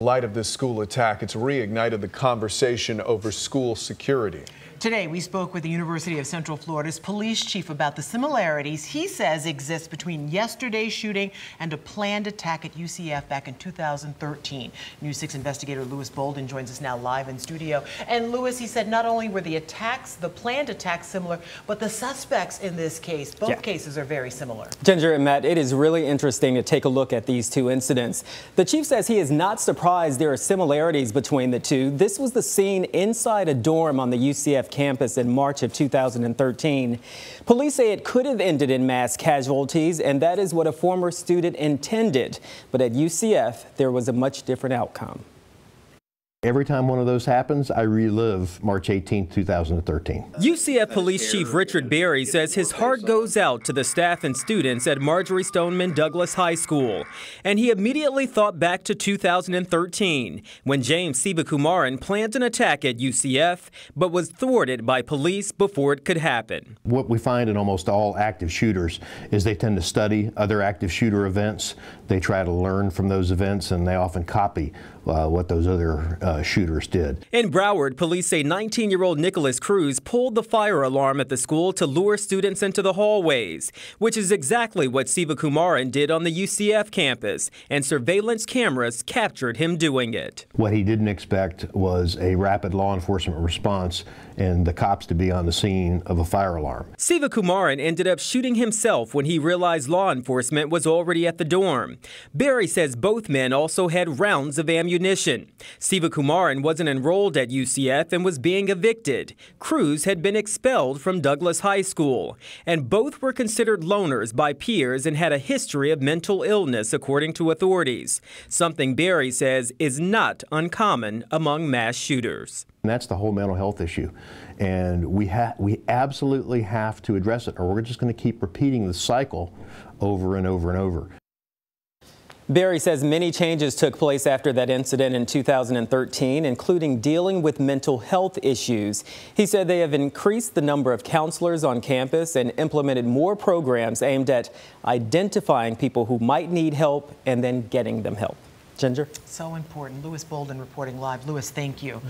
In light of this school attack, it's reignited the conversation over school security. Today, we spoke with the University of Central Florida's police chief about the similarities he says exist between yesterday's shooting and a planned attack at UCF back in 2013. News 6 investigator Louis Bolden joins us now live in studio. And Louis, he said not only were the planned attacks similar, but the suspects in this case, both cases are very similar. Ginger and Matt, it is really interesting to take a look at these two incidents. The chief says he is not surprised there are similarities between the two. This was the scene inside a dorm on the UCF campus in March of 2013. Police say it could have ended in mass casualties, and that is what a former student intended. But at UCF, there was a much different outcome. Every time one of those happens, I relive March 18, 2013. UCF Police Chief Richard Berry says his heart goes out to the staff and students at Marjory Stoneman Douglas High School. And he immediately thought back to 2013, when James Sivakumaran planned an attack at UCF, but was thwarted by police before it could happen. What we find in almost all active shooters is they tend to study other active shooter events. They try to learn from those events, and they often copy what those other shooters did. In Broward, police say 19-year-old Nicholas Cruz pulled the fire alarm at the school to lure students into the hallways, which is exactly what Sivakumaran did on the UCF campus, and surveillance cameras captured him doing it. What he didn't expect was a rapid law enforcement response and the cops to be on the scene of a fire alarm. Sivakumaran ended up shooting himself when he realized law enforcement was already at the dorm. Berry says both men also had rounds of ammunition. Sivakumaran wasn't enrolled at UCF and was being evicted. Cruz had been expelled from Douglas High School. And both were considered loners by peers and had a history of mental illness, according to authorities. Something Berry says is not uncommon among mass shooters. And that's the whole mental health issue. And we absolutely have to address it, or we're just going to keep repeating the cycle over and over and over. Berry says many changes took place after that incident in 2013, including dealing with mental health issues. He said they have increased the number of counselors on campus and implemented more programs aimed at identifying people who might need help and then getting them help. Ginger? So important. Louis Bolden reporting live. Louis, thank you.